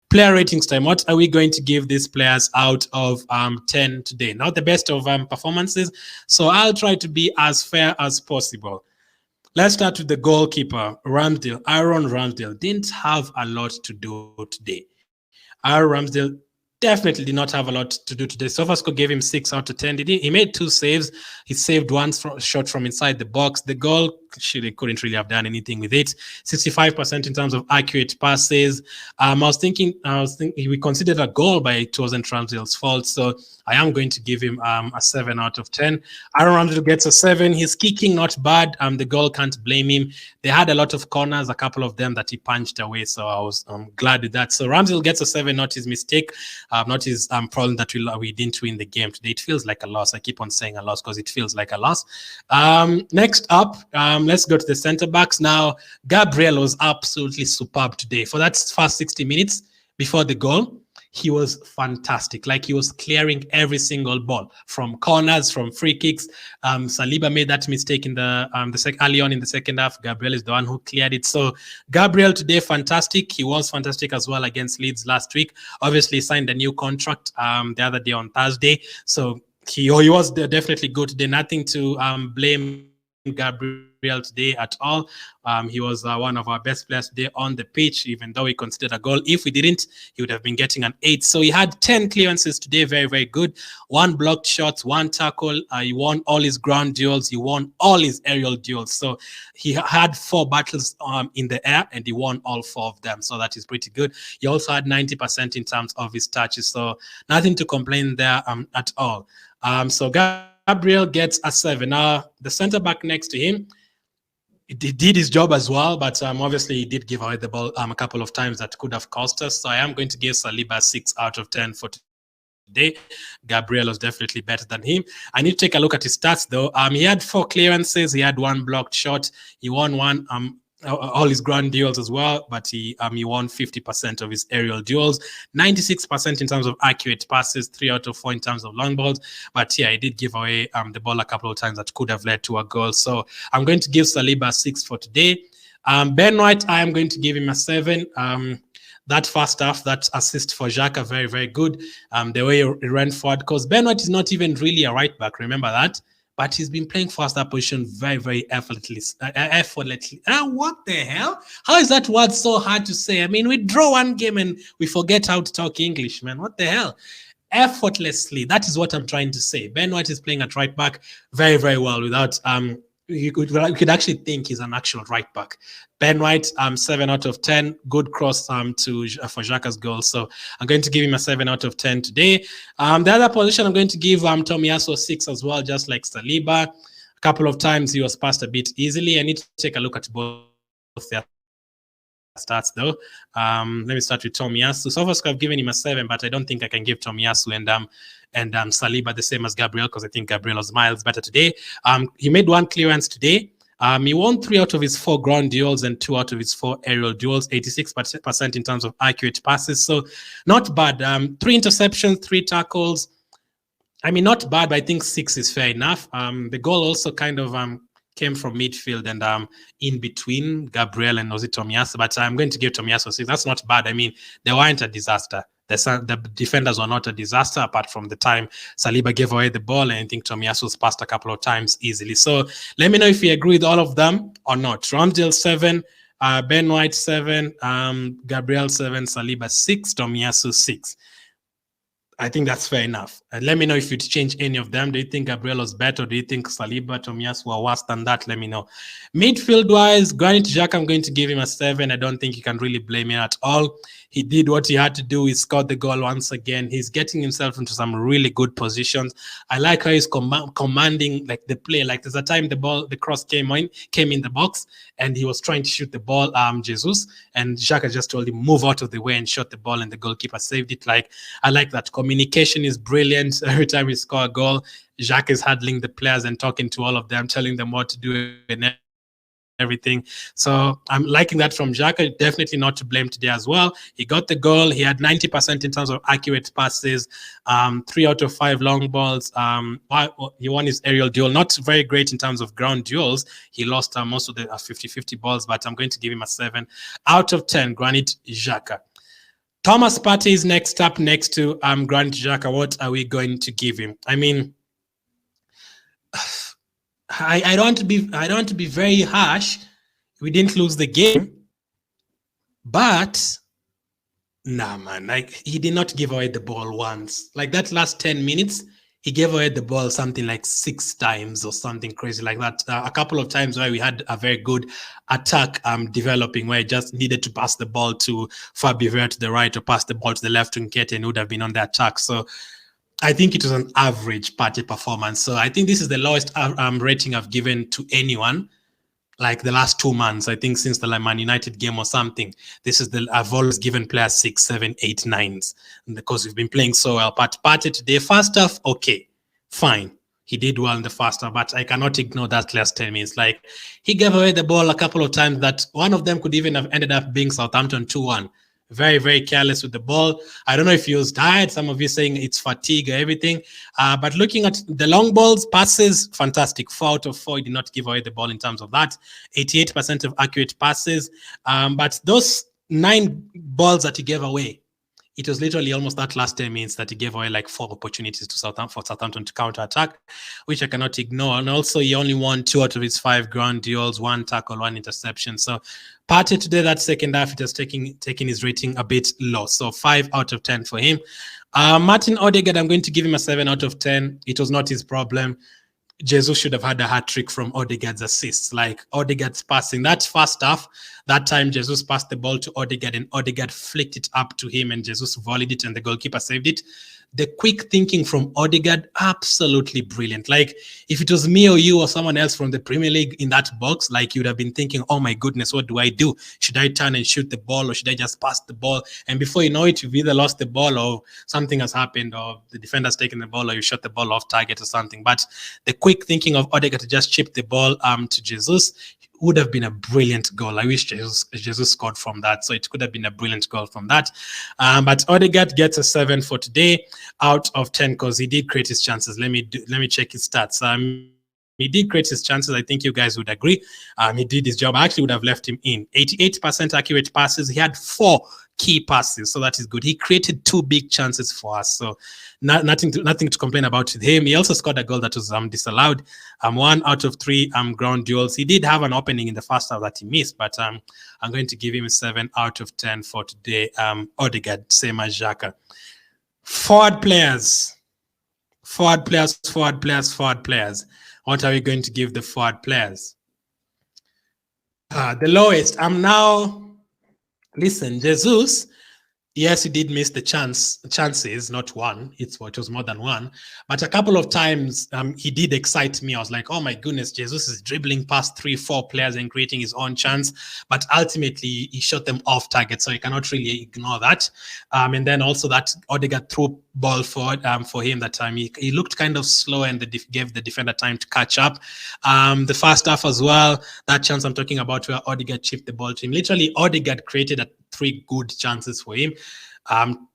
Player ratings time. What are we going to give these players out of 10 today? Not the best of performances, so I'll try to be as fair as possible. Let's start with the goalkeeper, Ramsdale. Aaron Ramsdale didn't have a lot to do today. Aaron Ramsdale definitely did not have a lot to do today. SofaScore gave him 6 out of 10. He made 2 saves. He saved one shot from inside the box. The goal, he couldn't really have done anything with it. 65% in terms of accurate passes. I was thinking we considered a goal, but it wasn't Ramsdale's fault. So I am going to give him a 7 out of 10. Aaron Ramsdale gets a 7. His kicking, not bad. The goal, can't blame him. They had a lot of corners, a couple of them that he punched away. So I was glad with that. So Ramsdale gets a 7, not his mistake. Not his problem that we didn't win the game today. It feels like a loss. I keep on saying a loss because it feels like a loss. Next up, let's go to the centre backs. Now, GABRIEL was absolutely superb today. For that first 60 minutes before the goal, he was fantastic. Like, he was clearing every single ball from corners, from free kicks. Saliba made that mistake in the early on in the second half. GABRIEL is the one who cleared it. So GABRIEL today, fantastic. He was fantastic as well against Leeds last week. Obviously signed a new contract the other day on Thursday. So he was definitely good today. Nothing to blame GABRIEL today at all. He was one of our best players today on the pitch, even though he considered a goal. If we didn't, he would have been getting an 8. So he had 10 clearances today, very, very good. 1 blocked shot, 1 tackle. He won all his ground duels. He won all his aerial duels. So he had 4 battles in the air, and he won all 4 of them. So that is pretty good. He also had 90% in terms of his touches. So nothing to complain there at all. So GABRIEL gets a 7. Now, the centre back next to him, he did his job as well, but obviously he did give away the ball a couple of times that could have cost us. So I am going to give Saliba 6 out of 10 for today. GABRIEL was definitely better than him. I need to take a look at his stats though. He had 4 clearances. He had 1 blocked shot. He won 1 all his ground duels as well, but he won 50% of his aerial duels, 96% in terms of accurate passes, 3 out of 4 in terms of long balls. But yeah, he did give away the ball a couple of times that could have led to a goal. So I'm going to give Saliba 6 for today. Ben White, I am going to give him a 7. That first half, that assist for Xhaka, very, very good. The way he ran forward, because Ben White is not even really a right back, remember that? But he's been playing for us that position very, very effortlessly. What the hell? How is that word so hard to say? I mean, we draw one game and we forget how to talk English, man. What the hell? Effortlessly. That is what I'm trying to say. Ben White is playing at right back very, very well without you could actually think he's an actual right back. Ben White, 7 out of 10. Good cross for Xhaka's goal. So I'm going to give him a 7 out of 10 today. The other position, I'm going to give TOMIYASU 6 as well, just like Saliba. A couple of times he was passed a bit easily. I need to take a look at both their stats though. Let me start with TOMIYASU. So far, I've given him a 7, but I don't think I can give TOMIYASU and Saliba the same as GABRIEL, because I think GABRIEL was miles better today. He made 1 clearance today. He won 3 out of his 4 ground duels and 2 out of his 4 aerial duels, 86% in terms of accurate passes. So not bad. 3 interceptions, 3 tackles. I mean, not bad, but I think 6 is fair enough. The goal also kind of came from midfield and in between GABRIEL and TOMIYASU, but I'm going to give TOMIYASU 6. That's not bad. I mean, they weren't a disaster. The defenders were not a disaster apart from the time Saliba gave away the ball, and I think TOMIYASU was passed a couple of times easily. So let me know if you agree with all of them or not. Ramsdale 7, Ben White 7, GABRIEL 7, Saliba 6, TOMIYASU 6. I think that's fair enough. And let me know if you'd change any of them. Do you think GABRIEL was better? Do you think Saliba, TOMIYASU were worse than that? Let me know. Midfield-wise, Granit Xhaka, I'm going to give him a 7. I don't think you can really blame him at all. He did what he had to do. He scored the goal once again. He's getting himself into some really good positions. I like how he's commanding like the play. Like there's a time the cross came in the box and he was trying to shoot the ball, Jesus, and Xhaka just told him move out of the way and shot the ball, and the goalkeeper saved it. Like I like that. Communication is brilliant. Every time we score a goal, Xhaka is handling the players and talking to all of them, telling them what to do and everything. So I'm liking that from Xhaka. Definitely not to blame today as well. He got the goal. He had 90% in terms of accurate passes, 3 out of 5 long balls. He won his aerial duel. Not very great in terms of ground duels. He lost most of the 50-50 balls, but I'm going to give him a 7 out of 10. Granit Xhaka. Thomas Partey is next up, next to Granit Xhaka. What are we going to give him? I mean, I don't want to be very harsh. We didn't lose the game, but nah, man, like he did not give away the ball once. Like that last 10 minutes, he gave away the ball something like 6 times or something crazy like that. A couple of times where we had a very good attack developing, where I just needed to pass the ball to Fabio to the right or pass the ball to the left, and Nketiah would have been on the attack. So I think it was an average Partey performance. So I think this is the lowest rating I've given to anyone, like the last 2 months. I think since the Man United game or something, this is I've always given players 6, 7, 8, 9s because we've been playing so well. But Partey today, first half, okay, fine. He did well in the first half, but I cannot ignore that last 10 minutes. Like, he gave away the ball a couple of times that one of them could even have ended up being Southampton 2-1. Very, very careless with the ball. I don't know if he was tired. Some of you saying it's fatigue or everything. But looking at the long balls, passes, fantastic. 4 out of 4. He did not give away the ball in terms of that. 88% of accurate passes. But those 9 balls that he gave away, it was literally almost that last 10 minutes that he gave away like 4 opportunities to Southampton to counter-attack, which I cannot ignore. And also, he only won 2 out of his 5 ground duels, 1 tackle, 1 interception. So Partey today, that second half, it has taken his rating a bit low. So 5 out of 10 for him. Martin Odegaard, I'm going to give him a 7 out of 10. It was not his problem. Jesus should have had a hat trick from Odegaard's assists. Like Odegaard's passing, that first half, that time Jesus passed the ball to Odegaard and Odegaard flicked it up to him and Jesus volleyed it and the goalkeeper saved it. The quick thinking from Odegaard, absolutely brilliant. Like if it was me or you or someone else from the Premier League in that box, like you'd have been thinking, oh my goodness, what do I do? Should I turn and shoot the ball or should I just pass the ball? And before you know it, you've either lost the ball or something has happened or the defender's taken the ball or you shot the ball off target or something. But the quick thinking of Odegaard to just chip the ball to Jesus would have been a brilliant goal. I wish Jesus scored from that. So it could have been a brilliant goal from that. But Odegaard gets a 7 for today out of 10 because he did create his chances. Let me check his stats. He did create his chances. I think you guys would agree. He did his job. I actually would have left him in. 88% accurate passes. He had 4 key passes, so that is good. He created 2 big chances for us, so nothing to complain about with him. He also scored a goal that was disallowed. 1 out of 3 ground duels. He did have an opening in the first half that he missed, but I'm going to give him a 7 out of 10 for today. Odegaard, same as Xhaka. Forward players. What are we going to give the forward players? The lowest. Listen, Jesus, yes, he did miss the chances, not one. It was more than one. But a couple of times he did excite me. I was like, oh my goodness, Jesus is dribbling past 3-4 players and creating his own chance. But ultimately, he shot them off target, so you cannot really ignore that. And then also that Odegaard threw ball forward for him that time. He looked kind of slow and gave the defender time to catch up. The first half as well, that chance I'm talking about where Odegaard chipped the ball to him. Literally, Odegaard created 3 good chances for him.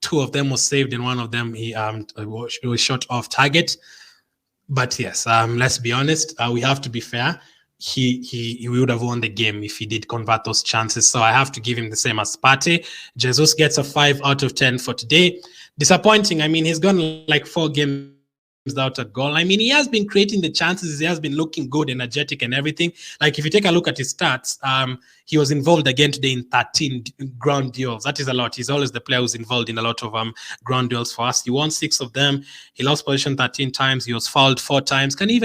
2 of them were saved and 1 of them he was shot off target. But yes, let's be honest, we have to be fair. He would have won the game if he did convert those chances. So I have to give him the same as Partey. Jesus gets a 5 out of 10 for today. Disappointing. I mean, he's gone like 4 games without a goal. I mean, he has been creating the chances. He has been looking good, energetic and everything. Like if you take a look at his stats, he was involved again today in 13 ground duels. That is a lot. He's always the player who's involved in a lot of ground duels for us. He won 6 of them. He lost position 13 times. He was fouled 4 times. Can you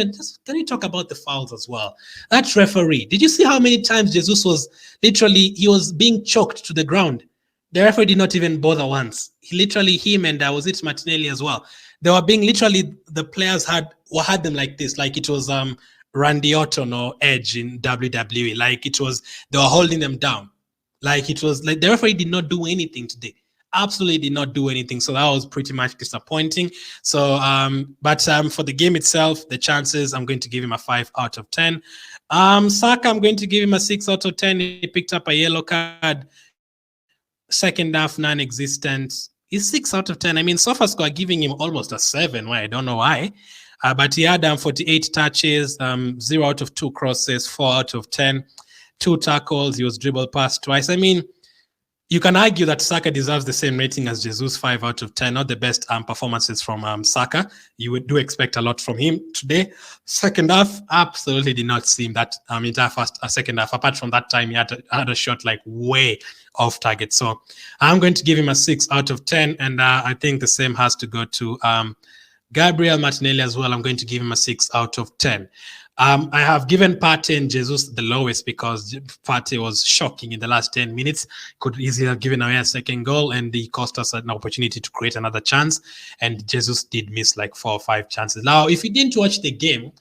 talk about the fouls as well? That referee, did you see how many times Jesus was literally, he was being choked to the ground? The referee did not even bother once. Him and was it Martinelli as well? They were being literally, the players had them like this, like it was Randy Orton or Edge in WWE. Like it was, they were holding them down. Like it was like the referee did not do anything today. Absolutely did not do anything. So that was pretty much disappointing. So, but for the game itself, the chances, I'm going to give him a 5 out of 10. Saka, I'm going to give him a 6 out of 10. He picked up a yellow card. Second half, non-existent. He's 6 out of 10. I mean, SofaScore are giving him almost a 7. Why? I don't know why. But he had 48 touches, 0 out of 2 crosses, 4 out of 10, 2 tackles. He was dribbled past twice. I mean, You can argue that Saka deserves the same rating as Jesus, 5 out of 10. Not the best performances from Saka. You do expect a lot from him today. Second half, absolutely did not seem that entire second half. Apart from that time, he had a shot like way off target. So I'm going to give him a 6 out of 10. And I think the same has to go to Gabriel Martinelli as well. I'm going to give him a 6 out of 10. I have given Partey and Jesus the lowest because Partey was shocking in the last 10 minutes. Could easily have given away a second goal, and he cost us an opportunity to create another chance. And Jesus did miss like 4 or 5 chances. Now, if you didn't watch the game,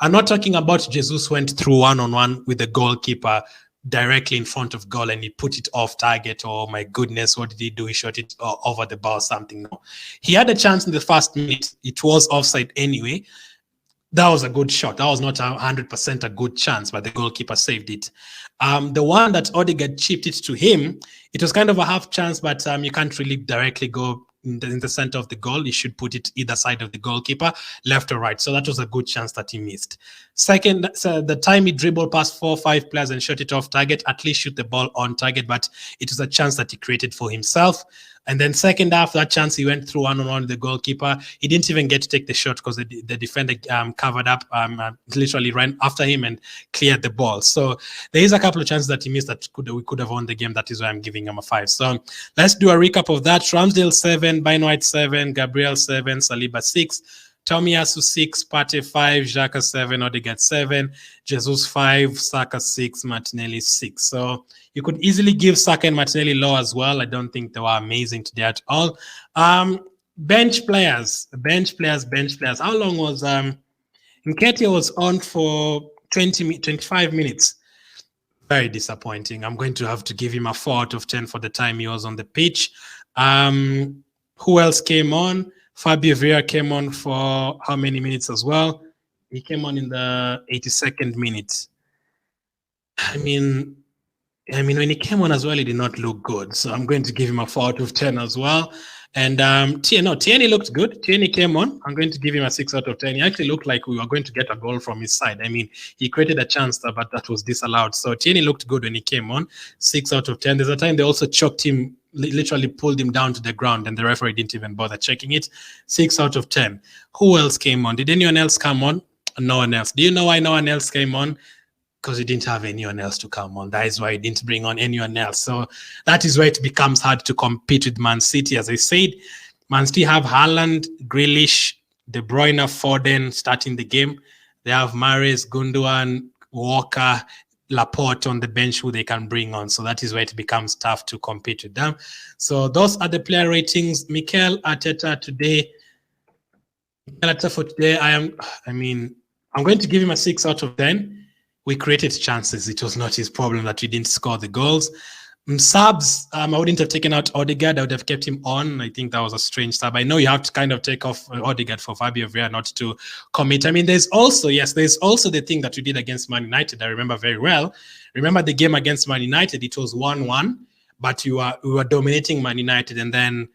I'm not talking about Jesus went through one-on-one with the goalkeeper directly in front of goal and he put it off target. Oh my goodness, what did he do? He shot it over the bar or something. No, he had a chance in the first minute. It was offside anyway. That was a good shot. That was not 100% a good chance, but the goalkeeper saved it. The one that Odegaard chipped it to him, it was kind of a half chance, but you can't really directly go in the center of the goal. You should put it either side of the goalkeeper, left or right. So that was a good chance that he missed. Second, so the time he dribbled past 4 or 5 players and shot it off target, at least shoot the ball on target, but it was a chance that he created for himself. And then second half, that chance he went through one-on-one with the goalkeeper. He didn't even get to take the shot because the defender covered up, literally ran after him and cleared the ball. So there is a couple of chances that he missed that we could have won the game. That is why I'm giving him a 5. So let's do a recap of that. Ramsdale 7, Ben White 7, Gabriel 7, Saliba 6, Tomiyasu 6, Partey 5, Xhaka 7, Odegaard 7, Jesus 5, Saka 6, Martinelli 6. So you could easily give Saka and Martinelli low as well. I don't think they were amazing today at all. Bench players. How long was Nketiah was on for 25 minutes? Very disappointing. I'm going to have to give him a 4 out of 10 for the time he was on the pitch. Who else came on? Fabio Vieira came on for how many minutes as well? He came on in the 82nd minute. I mean, when he came on as well, he did not look good. So I'm going to give him a 4 out of 10 as well. And Tierney looked good. Tierney came on. I'm going to give him a 6 out of 10. He actually looked like we were going to get a goal from his side. I mean, he created a chance, but that was disallowed. So Tierney looked good when he came on. 6 out of 10. There's a time they also choked him, literally pulled him down to the ground, and the referee didn't even bother checking it. 6 out of 10. Who else came on? Did anyone else come on? No one else. Do you know why no one else came on? Because he didn't have anyone else to come on. That is why he didn't bring on anyone else. So that is why it becomes hard to compete with Man City. As I said, Man City have Haaland, Grealish, De Bruyne, Foden starting the game. They have Mahrez, Gundogan, Walker, Laporte on the bench who they can bring on. So that is why it becomes tough to compete with them. So those are the player ratings. Mikel Arteta today. I'm going to give him a 6 out of 10. We created chances. It was not his problem that we didn't score the goals. Subs, I wouldn't have taken out Odegaard. I would have kept him on. I think that was a strange sub. I know you have to kind of take off Odegaard for Fabio Vieira not to commit. I mean, there's also the thing that we did against Man United. I remember very well. Remember the game against Man United? It was 1-1, but we were dominating Man United, and then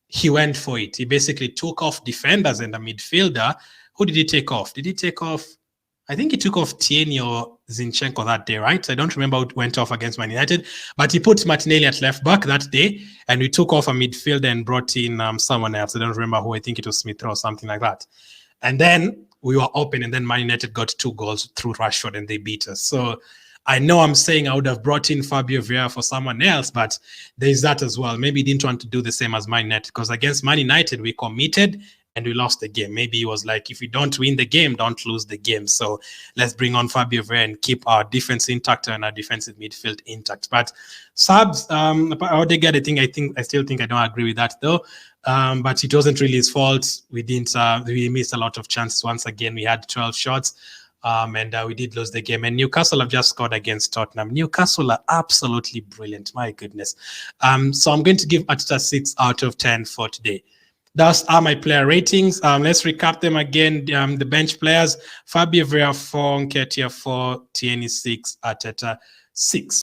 he went for it. He basically took off defenders and a midfielder. Who did he take off? Did he take off? I think he took off Tierney or Zinchenko that day, right? I don't remember who went off against Man United, but he put Martinelli at left back that day, and we took off a midfielder and brought in someone else. I don't remember who. I think it was Smith or something like that. And then we were open, and then Man United got 2 goals through Rashford, and they beat us. So I know I'm saying I would have brought in Fabio Vieira for someone else, but there's that as well. Maybe he didn't want to do the same as Man United, because against Man United, we committed and we lost the game. Maybe he was like, if we don't win the game, don't lose the game. So let's bring on Fabio Vieira and keep our defense intact and our defensive midfield intact. But subs, Odegaard, I still think I don't agree with that though. But it wasn't really his fault. We missed a lot of chances. Once again, we had 12 shots. And we did lose the game. And Newcastle have just scored against Tottenham. Newcastle are absolutely brilliant. My goodness. So I'm going to give Arteta 6 out of 10 for today. Those are my player ratings. Let's recap them again. The bench players: Fabio Vieira 4, Nketiah 4, Tierney 6, Arteta 6.